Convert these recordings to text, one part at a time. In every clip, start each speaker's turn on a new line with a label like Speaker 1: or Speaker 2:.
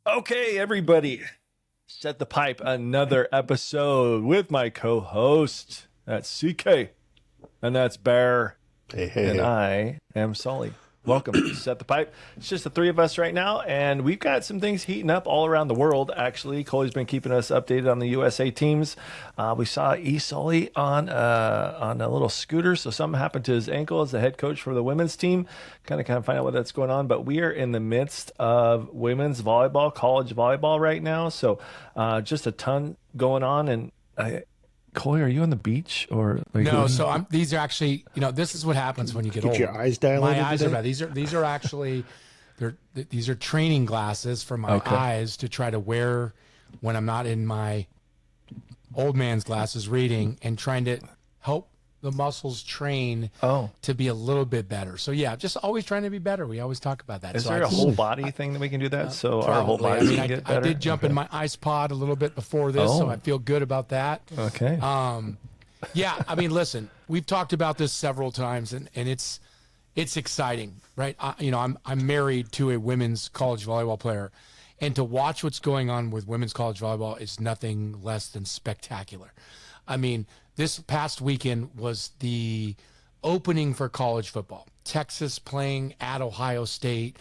Speaker 1: Okay, everybody, set the pipe. Another episode with my co-host. That's CK, and that's Bear, and I am Sully. Welcome to Set the Pipe. It's just the three of us right now, and we've got some things heating up all around the world, actually. Coley's been keeping us updated on the USA teams. We saw Sully on a little scooter, so something happened to his ankle as the head coach for the women's team. Kind of find out what that's going on, but we are in the midst of women's volleyball, college volleyball right now, so just a ton going on, and Coley, are you on the beach or
Speaker 2: no? So these are actually, this is what happens when you get old.
Speaker 3: Your eyes dilated.
Speaker 2: My eyes are bad. These are actually, these are training glasses for my eyes to try to wear when I'm not in my old man's glasses reading and trying to help the muscles train to be a little bit better. So yeah, just always trying to be better. We always talk about that.
Speaker 1: Is there a whole body thing that we can do that? So
Speaker 2: probably.
Speaker 1: Our whole body can get better?
Speaker 2: I did jump in my ice pod a little bit before this, so I feel good about that.
Speaker 1: Okay.
Speaker 2: Yeah, I mean, listen, we've talked about this several times, and it's exciting, right? I'm married to a women's college volleyball player, and to watch what's going on with women's college volleyball is nothing less than spectacular. I mean, this past weekend was the opening for college football. Texas playing at Ohio State.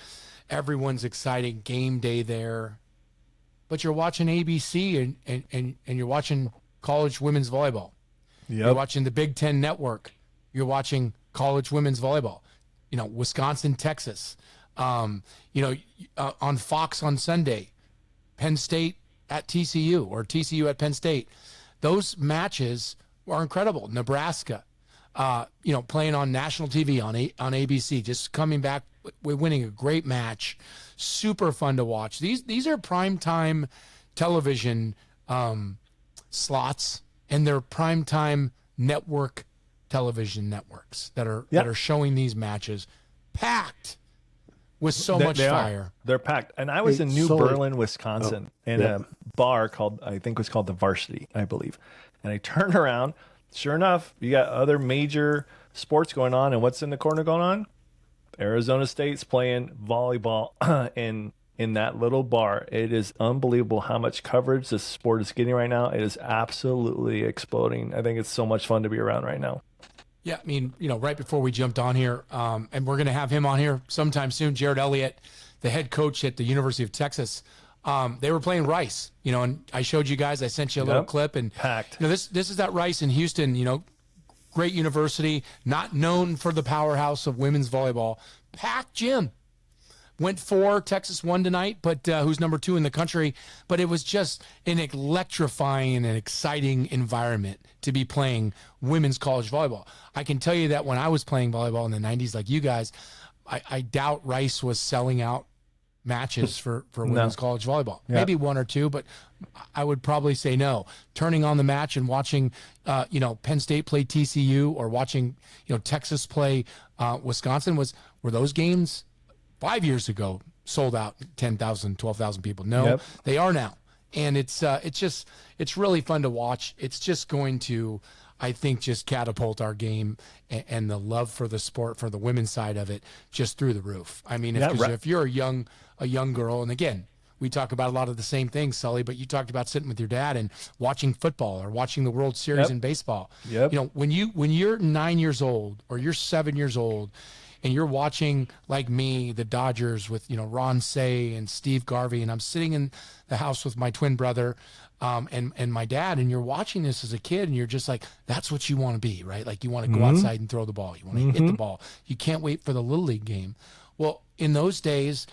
Speaker 2: Everyone's excited. Game day there. But you're watching ABC and you're watching college women's volleyball.
Speaker 1: Yep.
Speaker 2: You're watching the Big Ten Network. You're watching college women's volleyball. Wisconsin, Texas. On Fox on Sunday. Penn State at TCU or TCU at Penn State. Those matches are incredible. Nebraska, playing on national TV on ABC, just coming back, we're winning a great match, super fun to watch. These are primetime television slots, and they're primetime network television networks that are showing these matches packed with so much fire.
Speaker 1: They're packed. And I was in New Berlin, Wisconsin, in a bar called the Varsity, I believe. And I turned around. Sure enough, you got other major sports going on. And what's in the corner going on? Arizona State's playing volleyball in that little bar. It is unbelievable how much coverage this sport is getting right now. It is absolutely exploding. I think it's so much fun to be around right now.
Speaker 2: Yeah, I mean, right before we jumped on here, and we're going to have him on here sometime soon, Jared Elliott, the head coach at the University of Texas. They were playing Rice, and I showed you guys, I sent you a little clip, and
Speaker 1: packed.
Speaker 2: This is that Rice in Houston, great university, not known for the powerhouse of women's volleyball. Packed gym. Went 4, Texas won tonight, but who's number 2 in the country. But it was just an electrifying and exciting environment to be playing women's college volleyball. I can tell you that when I was playing volleyball in the 90s, like you guys, I doubt Rice was selling out matches for women's college volleyball. Yeah. Maybe 1 or 2, but I would probably say no. Turning on the match and watching, Penn State play TCU or watching, Texas play Wisconsin were those games 5 years ago sold out 10,000, 12,000 people. No, They are now. And it's really fun to watch. It's just going to, I think, just catapult our game and the love for the sport, for the women's side of it, just through the roof. I mean, if you're a young girl, and again, we talk about a lot of the same things, Sully, but you talked about sitting with your dad and watching football or watching the World Series in baseball.
Speaker 1: Yep.
Speaker 2: When you're 9 years old or you're 7 years old, and you're watching, like me, the Dodgers with, Ron Say and Steve Garvey, and I'm sitting in the house with my twin brother and my dad, and you're watching this as a kid, and you're just like, that's what you want to be, right? Like, you want to go outside and throw the ball. You want to hit the ball. You can't wait for the Little League game. Well, in those days,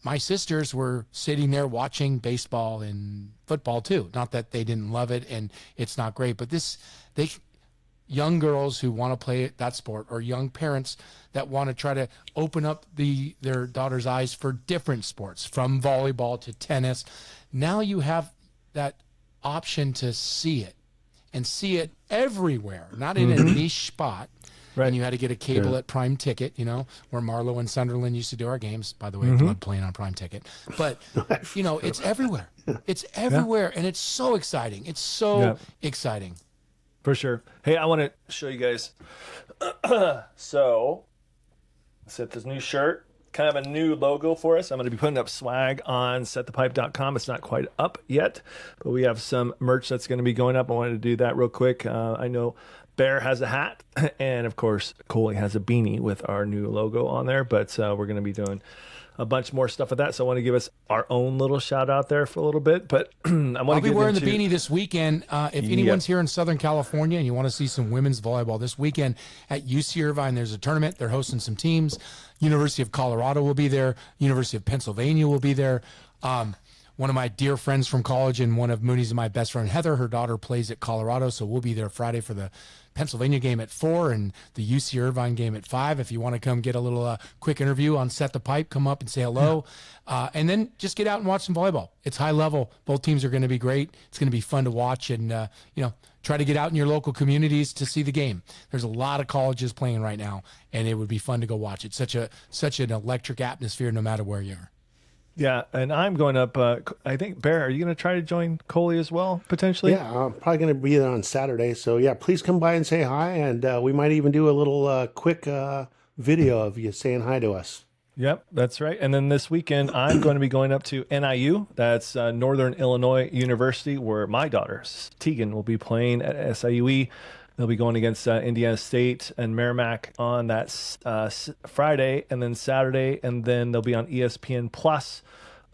Speaker 2: my sisters were sitting there watching baseball and football, too. Not that they didn't love it, and it's not great, but young girls who want to play that sport, or young parents that want to try to open up their daughter's eyes for different sports, from volleyball to tennis. Now you have that option to see it everywhere, not in a niche spot. Right. And you had to get a cable at Prime Ticket, where Marlowe and Sunderland used to do our games. By the way, I love playing on Prime Ticket. But, it's everywhere. It's everywhere, and it's so exciting. It's so exciting.
Speaker 1: For sure. Hey, I want to show you guys. So, set this new shirt. kind of a new logo for us. I'm going to be putting up swag on setthepipe.com. It's not quite up yet, but we have some merch that's going to be going up. I wanted to do that real quick. I know Bear has a hat, and of course, Coley has a beanie with our new logo on there, but we're going to be doing a bunch more stuff with that. So I want to give us our own little shout out there for a little bit, but I'll
Speaker 2: be wearing the beanie this weekend. If anyone's here in Southern California and you want to see some women's volleyball this weekend at UC Irvine, there's a tournament. They're hosting some teams. University of Colorado will be there. University of Pennsylvania will be there. One of my dear friends from college and one of Mooney's and my best friend, Heather, her daughter plays at Colorado. So we'll be there Friday for the Pennsylvania game at 4 and the UC Irvine game at 5. If you want to come get a little quick interview on Set the Pipe, come up and say hello. And then just get out and watch some volleyball. It's high level. Both teams are going to be great. It's going to be fun to watch and, try to get out in your local communities to see the game. There's a lot of colleges playing right now, and it would be fun to go watch. It's such an electric atmosphere no matter where you are.
Speaker 1: Yeah, and I'm going up. I think, Bear, are you going to try to join Coley as well, potentially?
Speaker 3: Yeah, I'm probably going to be there on Saturday. So, yeah, please come by and say hi. And we might even do a little quick video of you saying hi to us.
Speaker 1: Yep, that's right. And then this weekend, I'm going to be going up to NIU. That's Northern Illinois University, where my daughter, Tegan, will be playing at SIUE. They'll be going against Indiana State and Merrimack on that Friday and then Saturday, and then they'll be on ESPN Plus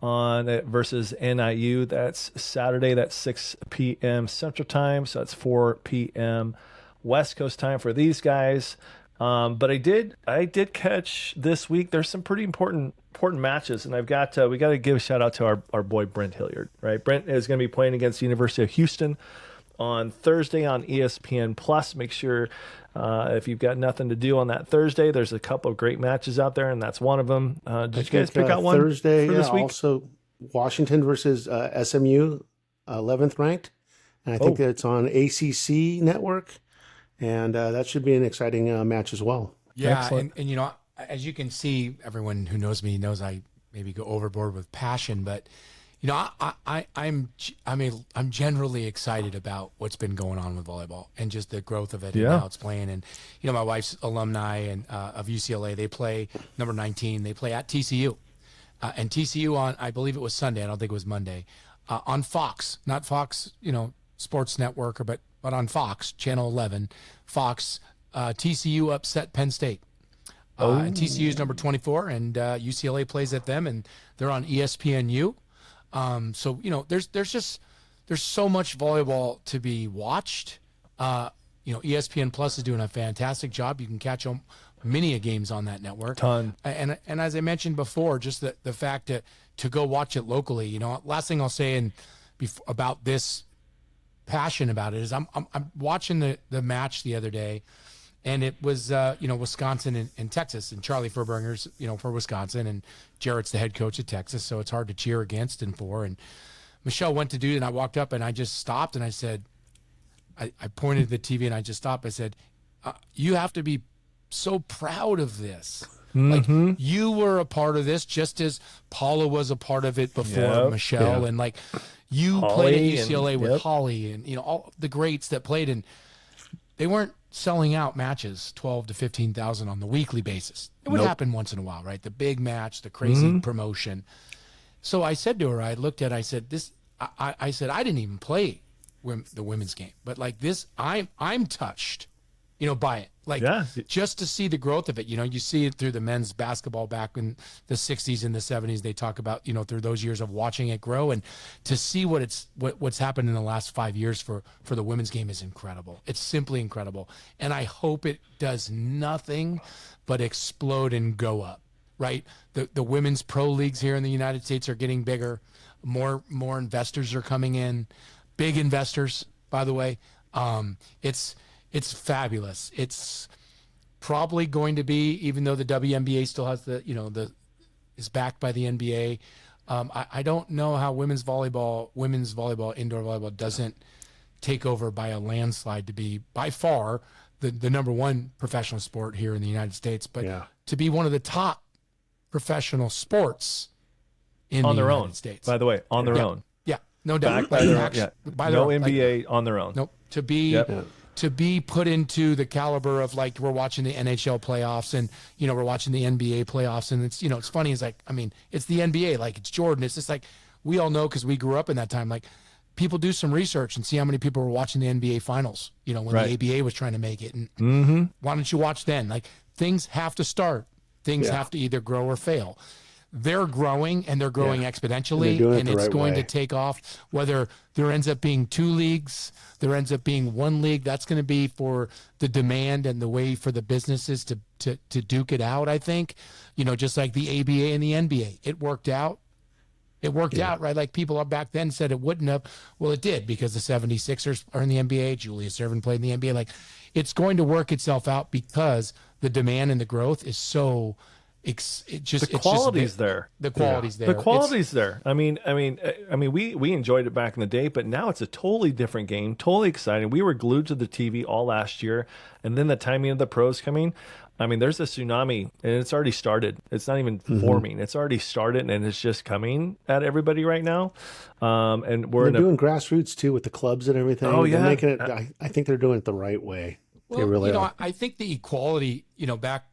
Speaker 1: on versus NIU. That's Saturday. That's 6 p.m. Central Time, so that's 4 p.m. West Coast time for these guys. But I did catch this week. There's some pretty important matches, and I've got we got to give a shout out to our boy Brent Hilliard. Right, Brent is going to be playing against the University of Houston on Thursday on ESPN Plus. Make sure if you've got nothing to do on that Thursday, there's a couple of great matches out there, and that's one of them. Did you guys pick out one
Speaker 3: Thursday?
Speaker 1: For this week?
Speaker 3: Also, Washington versus SMU, 11th ranked, and I think it's on ACC network, and that should be an exciting match as well.
Speaker 2: Yeah, and as you can see, everyone who knows me knows I maybe go overboard with passion, but. I'm generally excited about what's been going on with volleyball and just the growth of it and how it's playing. And, my wife's alumni and of UCLA, they play number 19. They play at TCU. And TCU on, I believe it was Sunday. I don't think it was Monday. On Fox, not Fox, Sports Network, but on Fox, Channel 11, Fox, TCU upset Penn State. And TCU is number 24, and UCLA plays at them, and they're on ESPNU. So there's so much volleyball to be watched. ESPN Plus is doing a fantastic job. You can catch many a games on that network.
Speaker 1: Ton.
Speaker 2: And as I mentioned before, just the fact that to go watch it locally. Last thing I'll say about this passion about it is I'm watching the match the other day. And it was, Wisconsin and Texas, and Charlie Furberger's, for Wisconsin, and Jarrett's the head coach at Texas, so it's hard to cheer against and for. And Michelle went to do it, and I walked up, and I just stopped, and I said, I pointed at the TV, and I just stopped. I said, you have to be so proud of this.
Speaker 1: Mm-hmm.
Speaker 2: Like, you were a part of this, just as Paula was a part of it before Michelle, and, you
Speaker 1: Holly
Speaker 2: played at UCLA with Holly, and, all the greats that played, and they weren't selling out matches 12 to 15,000 on the weekly basis. It would happen once in a while, right? The big match, the crazy promotion. So I said to her, I looked at, I said, I said, I didn't even play the women's game, but this, I'm touched, by it. Just to see the growth of it, you see it through the men's basketball back in the 60s and the 70s. They talk about, through those years of watching it grow, and to see what's happened in the last 5 years for the women's game is incredible. It's simply incredible. And I hope it does nothing but explode and go up, right? The women's pro leagues here in the United States are getting bigger. More investors are coming in, big investors, by the way. It's fabulous. It's probably going to be, even though the WNBA still has is backed by the NBA. I don't know how women's volleyball, indoor volleyball doesn't take over by a landslide to be by far the number one professional sport here in the United States, but to be one of the top professional sports in the United States.
Speaker 1: By the way, on their own.
Speaker 2: Yeah, no doubt.
Speaker 1: Backed by their own. No NBA on their own.
Speaker 2: Nope. To be to be put into the caliber of like we're watching the NHL playoffs and we're watching the NBA playoffs and it's it's funny, it's like it's the NBA, like it's Jordan. It's just like we all know because we grew up in that time. Like people do some research and see how many people were watching the NBA finals, when the ABA was trying to make it. And why don't you watch then? Like things have to start. Things have to either grow or fail. They're growing and they're growing exponentially, and it's going to take off. Whether there ends up being 2 leagues, there ends up being 1 league, that's going to be for the demand and the way for the businesses to duke it out. I think, just like the ABA and the NBA, it worked out. It worked out, right? Like people up back then said it wouldn't have. Well, it did because the 76ers are in the NBA. Julius Erving played in the NBA. Like it's going to work itself out because the demand and the growth is so.
Speaker 1: The quality's there.
Speaker 2: The quality's there.
Speaker 1: The quality's there. I mean, we enjoyed it back in the day, but now it's a totally different game, totally exciting. We were glued to the TV all last year, and then the timing of the pros coming. I mean, there's a tsunami, and it's already started. It's not even forming. It's already started, and it's just coming at everybody right now. And
Speaker 3: they're doing grassroots too with the clubs and everything.
Speaker 1: Oh yeah,
Speaker 3: they're making it. I think they're doing it the right way.
Speaker 2: Well,
Speaker 3: they really are.
Speaker 2: I think the equality, back.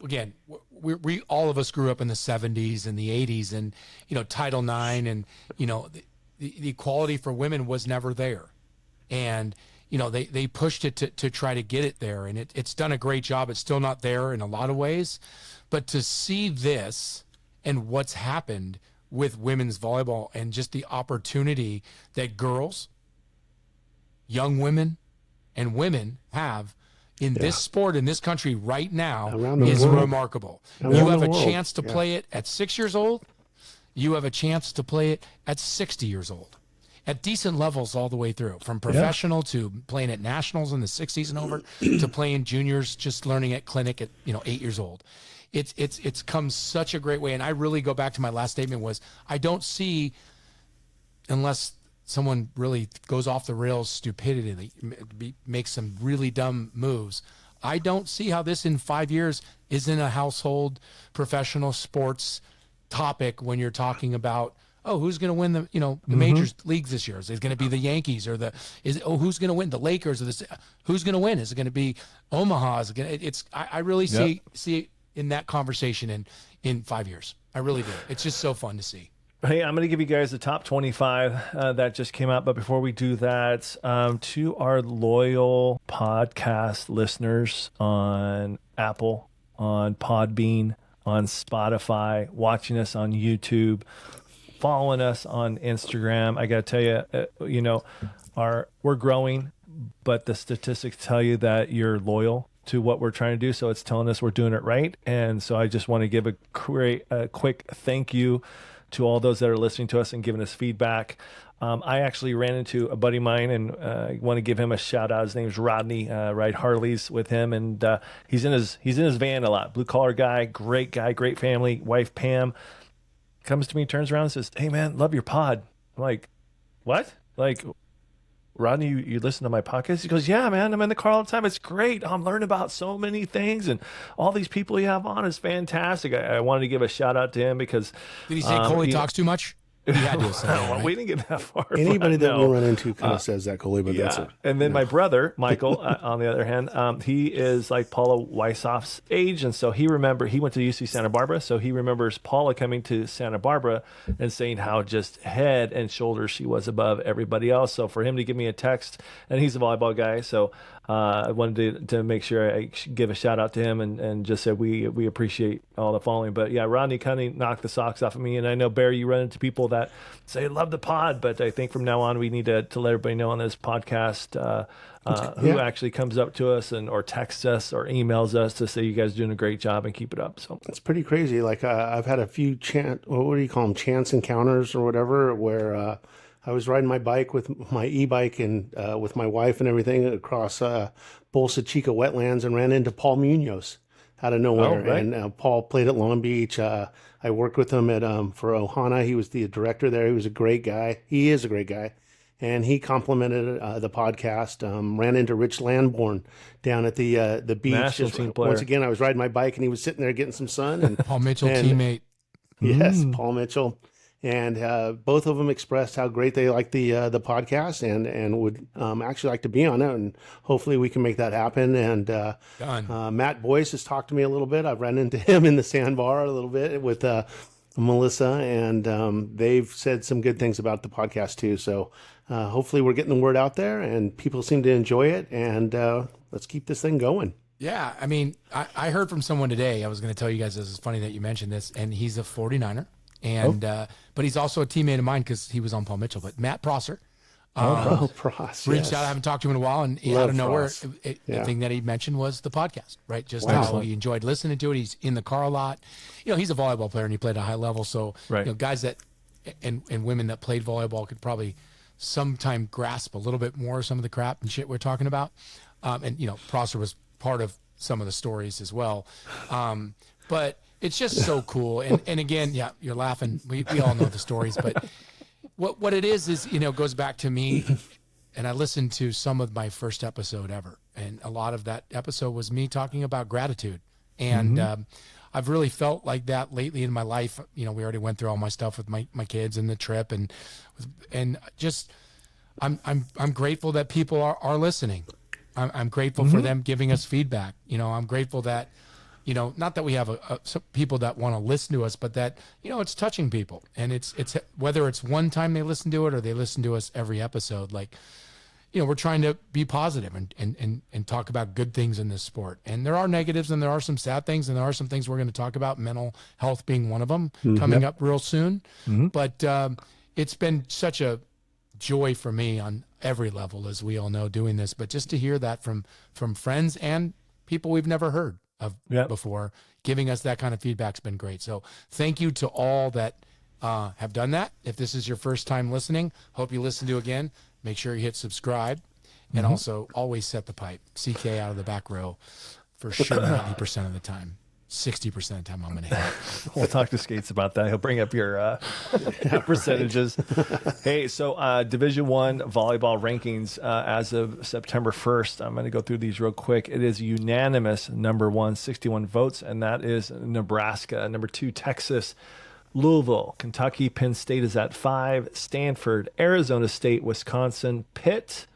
Speaker 2: Again, we all of us grew up in the 70s and the 80s and, Title IX and, the equality for women was never there. And, they pushed it to try to get it there. And it's done a great job. It's still not there in a lot of ways. But to see this and what's happened with women's volleyball and just the opportunity that girls, young women, and women have in this sport in this country right now is remarkable. You have a chance to play it at 6 years old. You have a chance to play it at 60 years old at decent levels all the way through, from professional to playing at nationals in the 60s and over to playing juniors, just learning at clinic at 8 years old. It's come such a great way. And I really go back to my last statement was I don't see, unless someone really goes off the rails stupidity, makes some really dumb moves. I don't see how this in 5 years isn't a household professional sports topic when you're talking about, who's going to win the major leagues this year? Is it going to be the Yankees or who's going to win the Lakers or who's going to win? Is it going to be Omaha? Is it going to, I really see it in that conversation in 5 years. I really do. It's just so fun to see.
Speaker 1: Hey, I'm going to give you guys the top 25 that just came out. But before we do that, to our loyal podcast listeners on Apple, on Podbean, on Spotify, watching us on YouTube, following us on Instagram, I got to tell you, we're growing, but the statistics tell you that you're loyal to what we're trying to do. So it's telling us we're doing it right. And so I just want to give a quick thank you to all those that are listening to us and giving us feedback. I actually ran into a buddy of mine, and I want to give him a shout out. His name's Rodney. Ride Harleys with him, and he's in his van a lot. Blue collar guy, great family. Wife Pam comes to me, turns around, and says, "Hey man, love your pod." I'm like, "What?" Like, Rodney, you listen to my podcast? He goes, "Yeah, man, I'm in the car all the time. It's great. I'm learning about so many things, and all these people you have on is fantastic." I wanted to give a shout out to him because
Speaker 2: did he say Coley talks too much? He had to say that, right?
Speaker 1: We didn't get that far.
Speaker 3: Anybody that we run into kind of says that, Coley, but that's it.
Speaker 1: And then my brother, Michael, on the other hand, he is like Paula Weishoff's age. And so he went to UC Santa Barbara. So he remembers Paula coming to Santa Barbara and saying how just head and shoulders she was above everybody else. So for him to give me a text, and he's a volleyball guy. So I wanted to make sure I give a shout out to him and just said we appreciate all the following. But yeah, Rodney kind of knocked the socks off of me. And I know, Barry, you run into people that say, "Love the pod," but I think from now on we need to let everybody know on this podcast who actually comes up to us or texts us or emails us to say you guys are doing a great job and keep it up. So
Speaker 3: it's pretty crazy. Like I've had a few what do you call them? Chance encounters or whatever, where I was riding my bike with my e-bike and with my wife and everything across Bolsa Chica wetlands and ran into Paul Munoz out of nowhere.
Speaker 1: Oh, right.
Speaker 3: And Paul played at Long Beach. I worked with him for Ohana. He was the director there. He was a great guy. He is a great guy. And he complimented the podcast. Ran into Rich Landborn down at the beach.
Speaker 1: National team player.
Speaker 3: Once again, I was riding my bike and he was sitting there getting some sun. And
Speaker 2: Paul Mitchell, teammate.
Speaker 3: Yes, Paul Mitchell. and both of them expressed how great they like the podcast and would actually like to be on it, and hopefully we can make that happen. And Matt Boyce has talked to me a little bit. I've run into him in the sandbar a little bit with Melissa, and they've said some good things about the podcast too. So hopefully we're getting the word out there, and people seem to enjoy it. And let's keep this thing going.
Speaker 2: Yeah, I mean, I heard from someone today. I was going to tell you guys, this is funny that you mentioned this, and he's a 49er. And but he's also a teammate of mine because he was on Paul Mitchell. But Matt Prosser
Speaker 3: Pross,
Speaker 2: reached out. I haven't talked to him in a while, and out of nowhere, the
Speaker 3: Yeah.
Speaker 2: thing that he mentioned was the podcast, right? Just
Speaker 3: Wow.
Speaker 2: how he enjoyed listening to it. He's in the car a lot. You know, he's a volleyball player and he played at a high level. So
Speaker 1: Right.
Speaker 2: you know, guys that and women that played volleyball could probably sometime grasp a little bit more of some of the crap and shit we're talking about. And you know, Prosser was part of some of the stories as well. But it's just so cool. And again, yeah, you're laughing. We all know the stories, but what it is, you know, goes back to me. And I listened to some of my first episode ever. And a lot of that episode was me talking about gratitude. And I've really felt like that lately in my life. You know, we already went through all my stuff with my kids and the trip, and just I'm grateful that people are listening. I'm grateful for them giving us feedback. You know, I'm grateful that, you know, not that we have some people that want to listen to us, but that, you know, it's touching people. And it's whether it's one time they listen to it or they listen to us every episode, like, you know, we're trying to be positive and talk about good things in this sport. And there are negatives and there are some sad things and there are some things we're going to talk about, mental health being one of them, coming up real soon. But it's been such a joy for me on every level, as we all know, doing this. But just to hear that from friends and people we've never heard of before, giving us that kind of feedback's been great. So thank you to all that have done that. If this is your first time listening, hope you listen to again. Make sure you hit subscribe, and also always set the pipe. CK out of the back row for sure 90% of the time. 60% of the time I'm going to hit.
Speaker 1: We'll talk to Skates about that. He'll bring up your percentages. Hey, so Division I volleyball rankings as of September 1st. I'm going to go through these real quick. It is unanimous number 1, 61 votes, and that is Nebraska. Number 2, Texas. Louisville, Kentucky, Penn State is at 5. Stanford, Arizona State, Wisconsin, Pitt,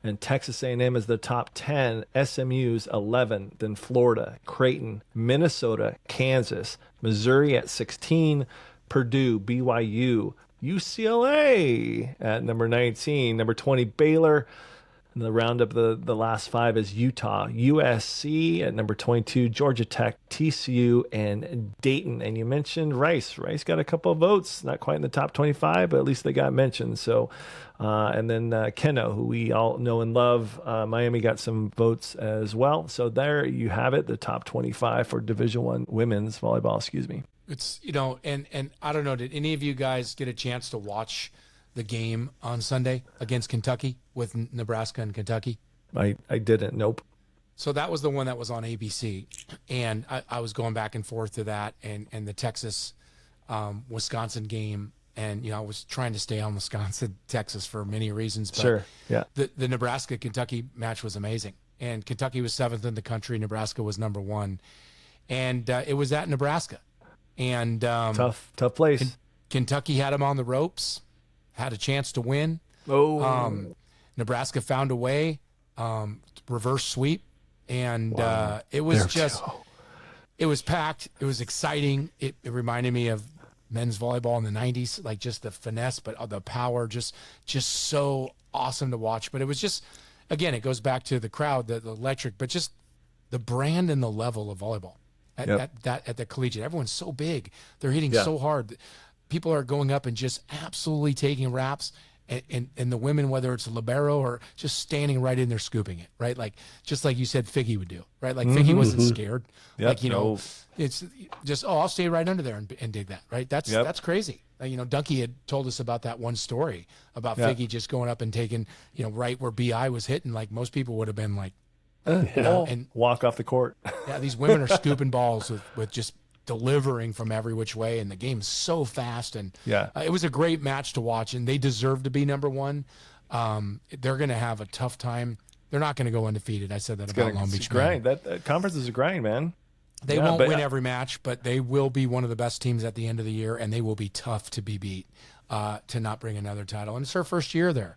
Speaker 1: and Texas A&M is the top 10. SMU's 11. Then Florida, Creighton, Minnesota, Kansas, Missouri at 16. Purdue, BYU, UCLA at number 19. Number 20, Baylor. And the roundup, the last 5 is Utah, USC at number 22, Georgia Tech, TCU, and Dayton. And you mentioned Rice. Rice got a couple of votes, not quite in the top 25, but at least they got mentioned. So, and then Keno, who we all know and love, Miami got some votes as well. So there you have it, the top 25 for Division I women's volleyball. Excuse me.
Speaker 2: It's, you know, and I don't know, did any of you guys get a chance to watch the game on Sunday against Kentucky with Nebraska and Kentucky?
Speaker 1: I didn't. Nope.
Speaker 2: So that was the one that was on ABC. And I was going back and forth to that and the Texas Wisconsin game. And, you know, I was trying to stay on Wisconsin, Texas for many reasons. But
Speaker 1: Sure. Yeah.
Speaker 2: The Nebraska Kentucky match was amazing. And Kentucky was 7th in the country. Nebraska was number 1. And it was at Nebraska. And
Speaker 1: Tough place.
Speaker 2: Kentucky had them on the ropes. Had a chance to win. Nebraska found a way, reverse sweep, and it was it was packed. It was exciting. It reminded me of men's volleyball in the 90s, like just the finesse, but the power, just so awesome to watch. But it was just, again, it goes back to the crowd, the electric, but just the brand and the level of volleyball at the collegiate. Everyone's so big. They're hitting so hard. People are going up and just absolutely taking raps, and the women, whether it's a libero or just standing right in there scooping it, right? Like, just like you said Figgy would do, right? Like Figgy wasn't scared.
Speaker 1: Yep.
Speaker 2: Like, you know, it's just, I'll stay right under there and dig that, right? That's crazy. You know, Dunky had told us about that one story about Figgy just going up and taking, you know, right where BI was hitting. Like, most people would have been like, and
Speaker 1: walk off the court.
Speaker 2: Yeah, these women are scooping balls with just delivering from every which way, and the game's so fast. And it was a great match to watch, and they deserve to be number 1. They're going to have a tough time. They're not going to go undefeated. I said that about Long Beach.
Speaker 1: Grind. That conference is a grind, man.
Speaker 2: They won't win every match, but they will be one of the best teams at the end of the year, and they will be tough to be beat to not bring another title. And it's her first year there.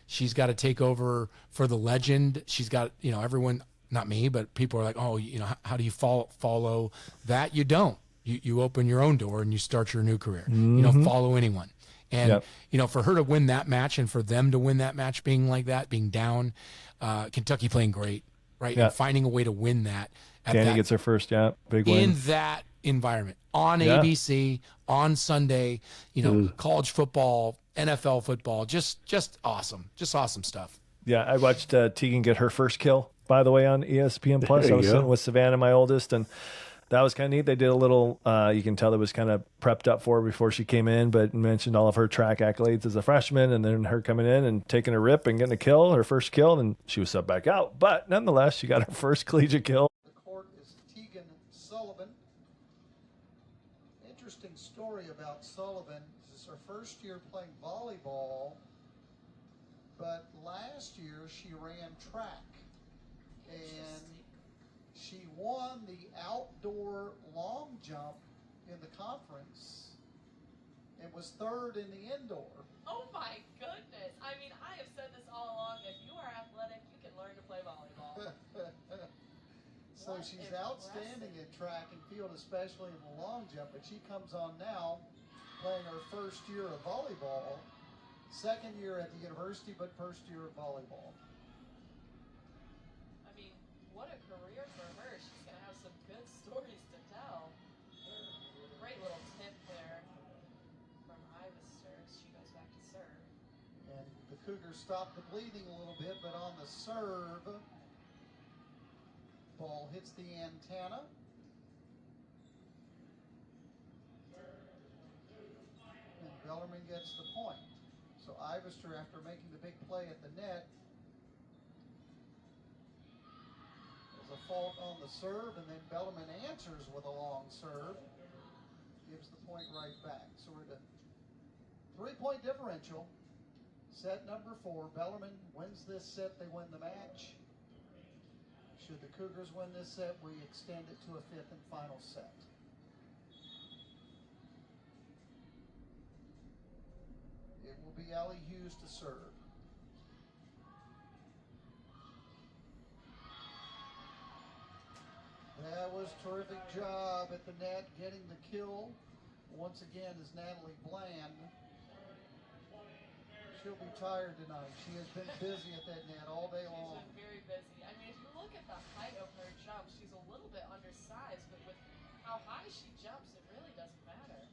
Speaker 2: She's got to take over for the legend. She's got, everyone, not me, but people are like, oh, how do you follow that? You don't. You open your own door and you start your new career. You don't follow anyone. And, for her to win that match and for them to win that match being like that, being down, Kentucky playing great, right?
Speaker 1: Yeah.
Speaker 2: And finding a way to win that.
Speaker 1: Danny gets her first, big win.
Speaker 2: In that environment, on ABC, on Sunday, college football, NFL football, just awesome. Just awesome stuff.
Speaker 1: Yeah, I watched Tegan get her first kill, by the way, on ESPN+. I was sitting with Savannah, my oldest, and that was kind of neat. They did a little, you can tell it was kind of prepped up for her before she came in, but mentioned all of her track accolades as a freshman, and then her coming in and taking a rip and getting a kill, her first kill, and she was subbed back out. But nonetheless, she got her first collegiate kill.
Speaker 4: The court is Tegan Sullivan. Interesting story about Sullivan. This is her first year playing volleyball, but last year she ran track, and she won the outdoor long jump in the conference and was third in the indoor.
Speaker 5: Oh my goodness. I mean, I have said this all along. If you are athletic, you can learn to play volleyball.
Speaker 4: So she's outstanding in track and field, especially in the long jump, but she comes on now playing her first year of volleyball, second year at the university, but first year of volleyball.
Speaker 5: What a career for her. She's going to have some good stories to tell. Great little tip there from Ivester. She goes back to serve.
Speaker 4: And the Cougars stopped the bleeding a little bit, but on the serve, ball hits the antenna. And Bellarmine gets the point. So Ivester, after making the big play at the net, a fault on the serve, and then Bellarmine answers with a long serve, gives the point right back. So we're at a 3-point differential. Set number 4. Bellarmine wins this set, they win the match. Should the Cougars win this set, we extend it to a 5th and final set. It will be Allie Hughes to serve. That was a terrific job at the net, getting the kill. Once again is Natalie Bland. She'll be tired tonight. She has been busy at that net all day long.
Speaker 5: She's been very busy. If you look at the height of her jump, she's a little bit undersized, but with how high she jumps, it really doesn't matter.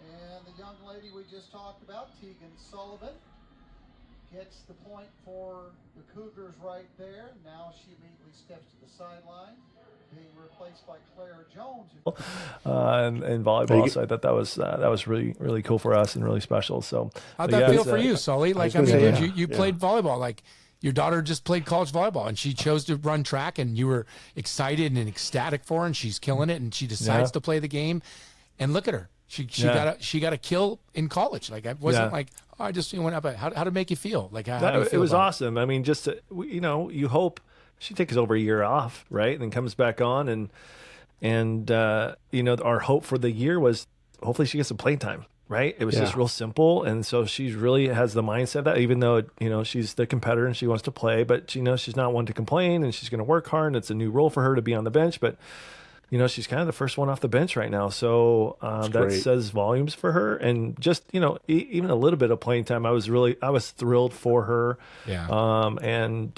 Speaker 4: And the young lady we just talked about, Tegan Sullivan, gets the point for the Cougars right there. Now she immediately steps to the sideline, being replaced by Claire Jones.
Speaker 1: In volleyball, so I thought that was really, really cool for us and really special. So
Speaker 2: how'd that feel for you, Sully? You played volleyball. Like, your daughter just played college volleyball, and she chose to run track, and you were excited and ecstatic for her, and she's killing it, and she decides to play the game. And look at her. She got a kill in college. Like, I wasn't like, oh, I just went up. How did it make you feel? Like, how do you feel?
Speaker 1: It was awesome. I mean, just you hope she takes over a year off, right, and then comes back on, and our hope for the year was hopefully she gets some playing time, right? It was just real simple, and so she really has the mindset that even though she's the competitor and she wants to play, but she's not one to complain, and she's going to work hard. And it's a new role for her to be on the bench, but she's kind of the first one off the bench right now. So that says volumes for her. And just, even a little bit of playing time, I was thrilled for her.
Speaker 2: Yeah.
Speaker 1: And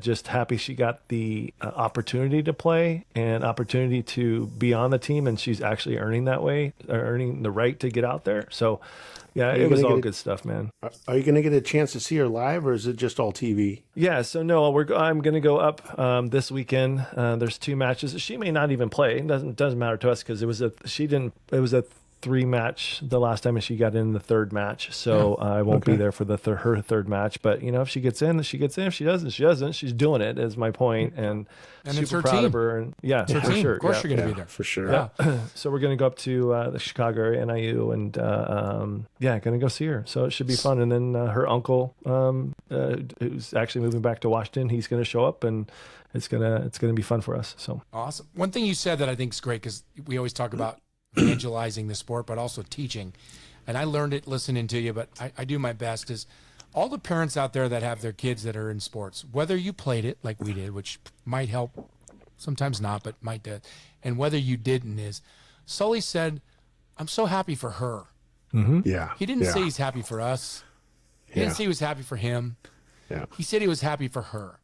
Speaker 1: just happy she got the opportunity to play and opportunity to be on the team. And she's actually earning the right to get out there. So, yeah, it was all good stuff, man.
Speaker 3: Are you going to get a chance to see her live, or is it just all TV?
Speaker 1: Yeah, so no, I'm going to go up this weekend. There's 2 matches. She may not even play. It doesn't matter to us because it was a 3-match the last time, and she got in the 3rd match. So I won't be there for the her 3rd match. But if she gets in, she gets in. If she doesn't, she doesn't. She's doing it. Is my point, and
Speaker 2: it's
Speaker 1: super
Speaker 2: her
Speaker 1: proud
Speaker 2: team.
Speaker 1: of her. And
Speaker 2: It's her
Speaker 1: for
Speaker 2: team.
Speaker 1: sure.
Speaker 2: Of course, you're going to be there
Speaker 3: for sure.
Speaker 2: Yeah.
Speaker 1: So we're going to go up to the Chicago area, NIU, and going to go see her. So it should be fun. And then her uncle, who's actually moving back to Washington, he's going to show up, and it's gonna be fun for us. So
Speaker 2: awesome. One thing you said that I think is great, because we always talk about evangelizing the sport, but also teaching. And I learned it listening to you, but I do my best, is all the parents out there that have their kids that are in sports, whether you played it like we did, which might help, sometimes not, but might do, and whether you didn't, is Sully said, I'm so happy for her.
Speaker 1: Mm-hmm.
Speaker 3: Yeah.
Speaker 2: He didn't say he's happy for us. He didn't say he was happy for him.
Speaker 3: Yeah.
Speaker 2: He said he was happy for her.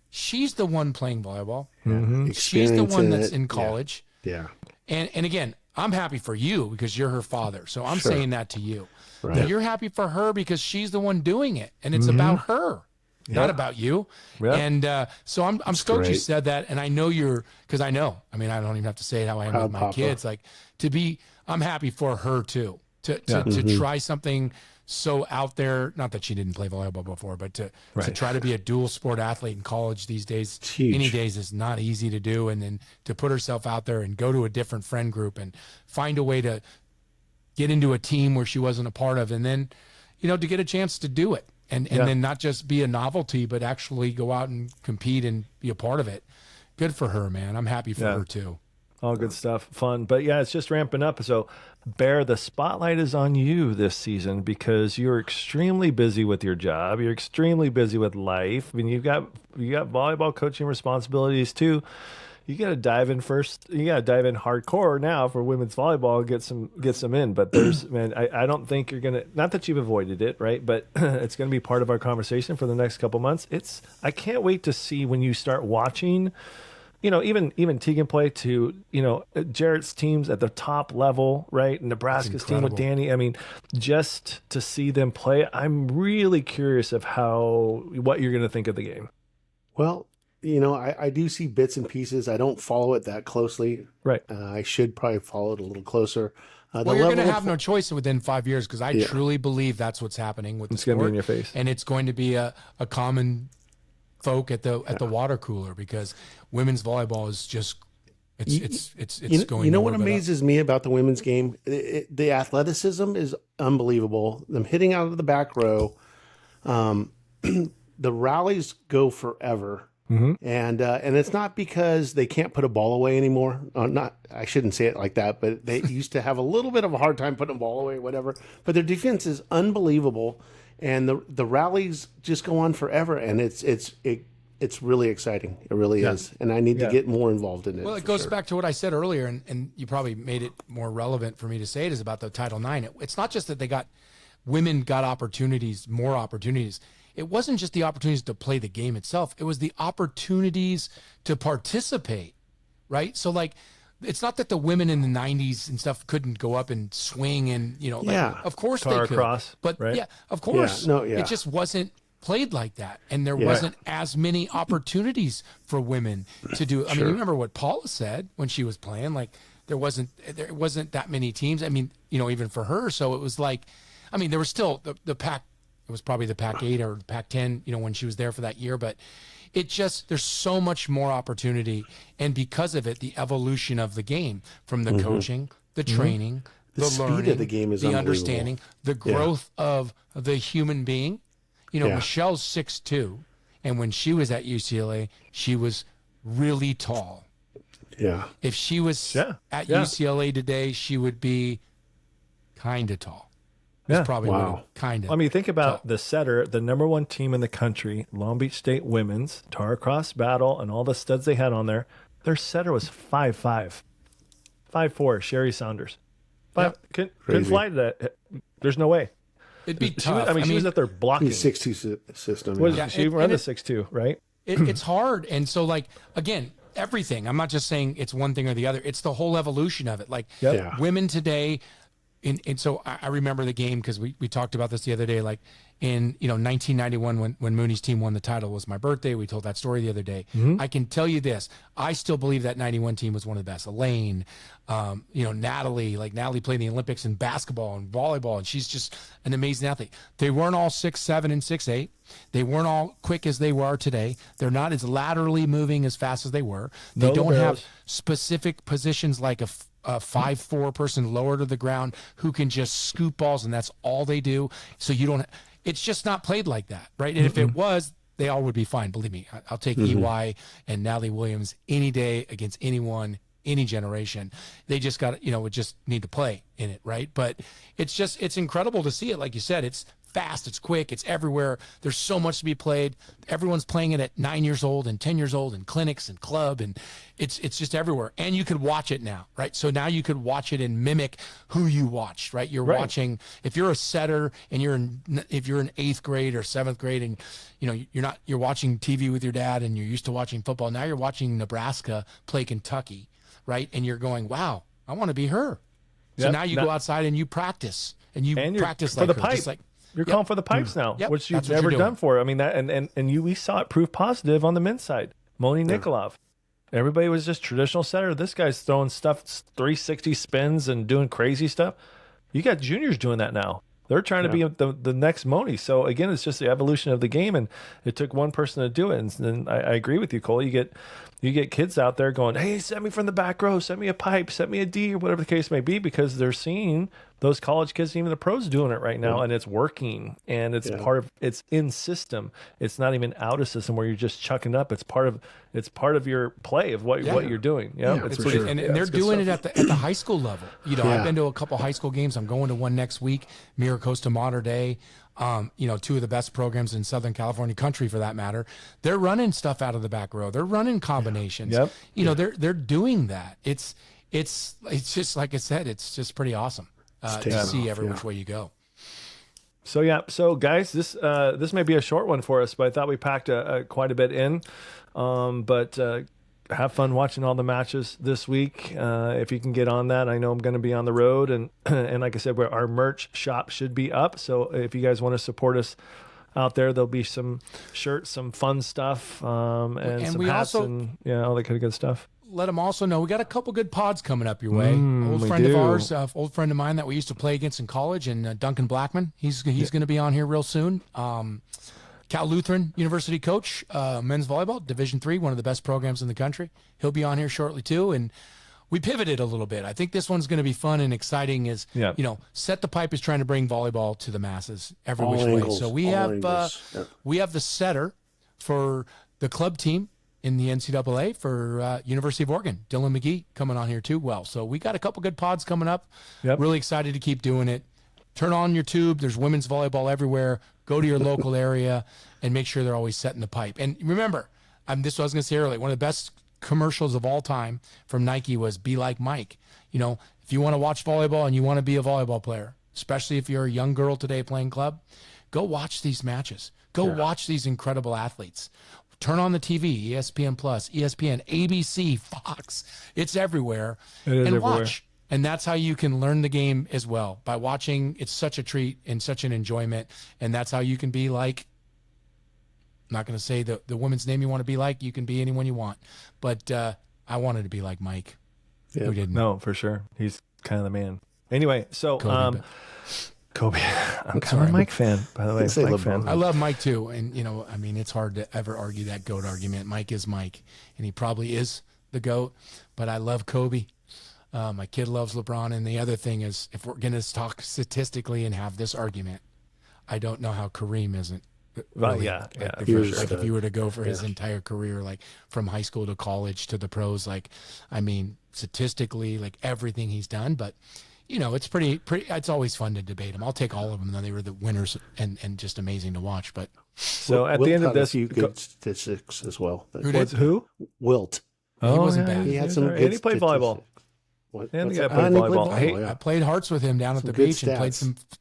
Speaker 2: She's the one playing volleyball.
Speaker 1: Mm-hmm.
Speaker 2: She's the one that's in college.
Speaker 3: Yeah.
Speaker 2: And again, I'm happy for you because you're her father. So I'm saying that to you.
Speaker 3: Right.
Speaker 2: But you're happy for her because she's the one doing it. And it's about her, not about you.
Speaker 1: Yeah.
Speaker 2: And so I'm stoked you
Speaker 3: great.
Speaker 2: said that. And I know because I know, I mean, I don't even have to say it how I am
Speaker 3: Proud
Speaker 2: with my
Speaker 3: papa.
Speaker 2: kids. Like I'm happy for her too, to try something so out there. Not that she didn't play volleyball before, but to try to be a dual sport athlete in college these days,
Speaker 3: huge.
Speaker 2: any days, is not easy to do. And then to put herself out there and go to a different friend group and find a way to get into a team where she wasn't a part of, and then, to get a chance to do it and then not just be a novelty, but actually go out and compete and be a part of it. Good for her, man. I'm happy for her too.
Speaker 1: All good stuff, fun. But it's just ramping up. So, Bear, the spotlight is on you this season because you're extremely busy with your job. You're extremely busy with life. I mean, you got volleyball coaching responsibilities too. You got to dive in first. You got to dive in hardcore now for women's volleyball and get some in. But I don't think you're gonna. Not that you've avoided it, right? But it's gonna be part of our conversation for the next couple months. I can't wait to see when you start watching. Even Tegan play to, Jarrett's teams at the top level, right? Nebraska's team with Danny. I mean, just to see them play, I'm really curious of what you're going to think of the game.
Speaker 3: Well, I do see bits and pieces. I don't follow it that closely.
Speaker 1: Right.
Speaker 3: I should probably follow it a little closer.
Speaker 2: Well, you're going to have no choice within 5 years, because I truly believe that's what's happening with the sport.
Speaker 1: It's going to be in your face.
Speaker 2: And it's going to be a common folk at the water cooler, because women's volleyball is just it's going.
Speaker 3: What amazes me about the women's game? The athleticism is unbelievable. Them hitting out of the back row, the rallies go forever, and it's not because they can't put a ball away anymore. I shouldn't say it like that, but they used to have a little bit of a hard time putting a ball away, whatever. But their defense is unbelievable. And the rallies just go on forever, and it's really exciting. It really is, and I need to get more involved in it.
Speaker 2: Well, it goes back to what I said earlier, and you probably made it more relevant for me to say it, is about the Title IX. It's not just that women got opportunities, more opportunities. It wasn't just the opportunities to play the game itself. It was the opportunities to participate, right? So it's not that the women in the 90s and stuff couldn't go up and swing and, of course they could.
Speaker 1: Across,
Speaker 2: but
Speaker 1: right?
Speaker 2: Of course.
Speaker 3: Yeah.
Speaker 2: It just wasn't played like that. And there wasn't as many opportunities for women to do. I mean, you remember what Paula said when she was playing, there wasn't that many teams. I mean, even for her. So it was there was still the Pac, it was probably the Pac 8 or the Pac 10, when she was there for that year, but there's so much more opportunity. And because of it, the evolution of the game, from the coaching, the training, the
Speaker 3: speed
Speaker 2: learning,
Speaker 3: of the game is
Speaker 2: the
Speaker 3: unbelievable.
Speaker 2: understanding, the growth of the human being. Michelle's 6'2", and when she was at UCLA, she was really tall.
Speaker 3: Yeah.
Speaker 2: If she was at UCLA today, she would be kind of tall. That's probably kind of.
Speaker 1: I mean, think about the setter, the number one team in the country, Long Beach State women's, Tara Cross Battle, and all the studs they had on there. Their setter was 5'5", 5'4", Sherry Saunders. Couldn't fly to that. There's no way.
Speaker 2: It'd be tough.
Speaker 1: She was out there blocking.
Speaker 3: 6'2" system.
Speaker 1: She ran the 6'2", right?
Speaker 2: It's hard. And so, again, everything. I'm not just saying it's one thing or the other. It's the whole evolution of it. Women today, and so I remember the game because we talked about this the other day. Like in 1991 when Mooney's team won the title was my birthday. We told that story the other day. I can tell you this: I still believe that '91 team was one of the best. Elaine, Natalie, like Natalie played in the Olympics in basketball and volleyball, and she's just an amazing athlete. They weren't all 6'7" and 6'8". They weren't all quick as they are today. They're not as laterally moving as fast as they were. They don't have specific positions like a 5'4" person lower to the ground who can just scoop balls, and that's all they do. So you don't. It's just not played like that, right? And if it was, they all would be fine. Believe me, I'll take EY and Natalie Williams any day against anyone, any generation. They just got, would just need to play in it, right? But it's incredible to see it. Like you said, it's fast, it's quick, it's everywhere. There's so much to be played. Everyone's playing it at 9 years old and 10 years old in clinics and club, and it's just everywhere. And you could watch it now, right? So now you could watch it and mimic who you watched, right? You're watching, if you're a setter and if you're in 8th grade or 7th grade and you're watching TV with your dad and you're used to watching football. Now you're watching Nebraska play Kentucky, right? And you're going, wow, I want to be her. So now you go outside and you practice and you practice
Speaker 1: for
Speaker 2: like
Speaker 1: the
Speaker 2: her,
Speaker 1: pipe.
Speaker 2: just like,
Speaker 1: You're calling for the pipes now,
Speaker 2: Yep,
Speaker 1: which you've
Speaker 2: that's what
Speaker 1: never
Speaker 2: you're
Speaker 1: done
Speaker 2: doing.
Speaker 1: for. I mean, that and we saw it prove positive on the men's side. Moni Nikolov. Everybody was just traditional setter. This guy's throwing stuff 360 spins and doing crazy stuff. You got juniors doing that now. They're trying to be the next Moni. So again, it's just the evolution of the game, and it took one person to do it. And I agree with you, Cole. You get kids out there going, "Hey, set me from the back row, set me a pipe, set me a D," or whatever the case may be, because they're seeing those college kids, even the pros, doing it right now, and it's working. And it's it's in system. It's not even out of system where you're just chucking up. It's part of your play of what you're doing. It's
Speaker 3: for sure.
Speaker 2: And they're doing it at the high school level. I've been to a couple high school games. I'm going to one next week. Mira Costa Mater Dei. Two of the best programs in Southern California country, for that matter. They're running stuff out of the back row. They're running combinations. They're doing that. It's just like I said. It's just pretty awesome to see every which way you go.
Speaker 1: So guys, this may be a short one for us, but I thought we packed quite a bit in. But have fun watching all the matches this week. If you can get on that, I know I'm going to be on the road, and like I said, our merch shop should be up. So if you guys want to support us out there, there'll be some shirts, some fun stuff, and some hats, and all that kind of good stuff.
Speaker 2: Let them also know we got a couple good pods coming up your way. Old friend of ours, old friend of mine that we used to play against in college, and Duncan Blackman. He's going to be on here real soon. Cal Lutheran University coach, men's volleyball, Division III, one of the best programs in the country. He'll be on here shortly too. And we pivoted a little bit. I think this one's going to be fun and exciting. Set the Pipe is trying to bring volleyball to the masses every which way. So we have the setter for the club team in the NCAA for University of Oregon, Dylan McGee, coming on here too. So we got a couple good pods coming up. Really excited to keep doing it. Turn on your tube. There's women's volleyball everywhere. Go to your local area and make sure they're always setting the pipe. And remember, this is what I was going to say earlier. One of the best commercials of all time from Nike was "Be Like Mike." If you want to watch volleyball and you want to be a volleyball player, especially if you're a young girl today playing club, go watch these matches. Go watch these incredible athletes. Turn on the TV, ESPN Plus, ESPN, ABC, Fox. It's everywhere. Watch. And that's how you can learn the game as well, by watching. It's such a treat and such an enjoyment. And that's how you can be like, I'm not going to say the woman's name you want to be like. You can be anyone you want. But I wanted to be like Mike. Who didn't?
Speaker 1: No, for sure. He's kind of the man. Anyway, so Kobe. I'm kind of a Mike fan, by the way. Mike fan.
Speaker 2: I love Mike too. And, it's hard to ever argue that GOAT argument. Mike is Mike, and he probably is the GOAT. But I love Kobe. My kid loves LeBron. And the other thing is, if we're going to talk statistically and have this argument, I don't know how Kareem isn't. Really, if you were to go for his entire career, like from high school to college to the pros, statistically, everything he's done. But, it's pretty, it's always fun to debate him. I'll take all of them. They were the winners and just amazing to watch. But
Speaker 1: so at the end of this,
Speaker 3: a few good statistics as well.
Speaker 1: Who?
Speaker 3: Wilt.
Speaker 2: He wasn't bad.
Speaker 3: He had some good
Speaker 1: and he played volleyball.
Speaker 2: I played hearts with him down at the beach and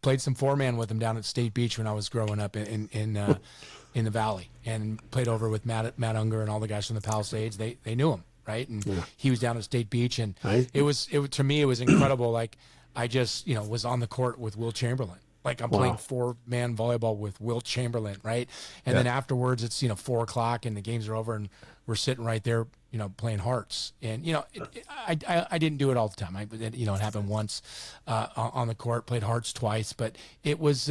Speaker 2: played some 4-man with him down at State Beach when I was growing up in the Valley, and played over with Matt Unger and all the guys from the Palisades. They knew him, right? And he was down at State Beach, and it was to me it was incredible. I just, was on the court with Will Chamberlain. Like I'm playing 4-man volleyball with Will Chamberlain, right? And then afterwards it's, 4:00 and the games are over and we're sitting right there, playing hearts. And, I didn't do it all the time. It happened once on the court, played hearts twice, but it was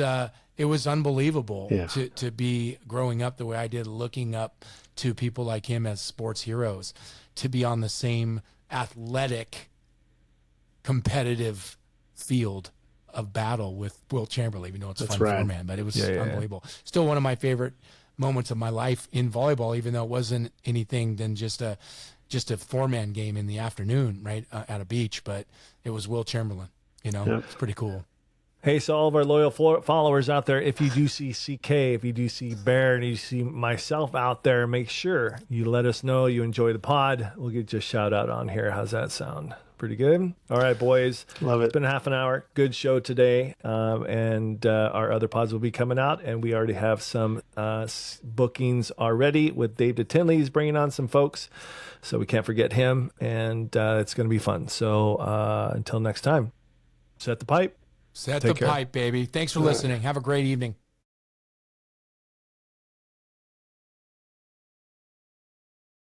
Speaker 2: unbelievable to be growing up the way I did, looking up to people like him as sports heroes, to be on the same athletic, competitive field of battle with Will Chamberlain, even though it's fun for man, but it was unbelievable. Still one of my favorite moments of my life in volleyball, even though it wasn't anything than just a 4-man game in the afternoon, right, at a beach, but it was Will Chamberlain. It's pretty cool.
Speaker 1: Hey, so all of our loyal followers out there, if you do see CK, if you do see Bear, and you see myself out there, make sure you let us know you enjoy the pod. We'll get you a shout out on here. How's that sound? Pretty good. All right, boys.
Speaker 3: Love it.
Speaker 1: It's been half an hour. Good show today. And our other pods will be coming out. And we already have some bookings already with Dave DeTinley. He's bringing on some folks. So we can't forget him. And it's going to be fun. So until next time, set the pipe.
Speaker 2: Set the pipe, baby. Thanks for listening. Have a great evening.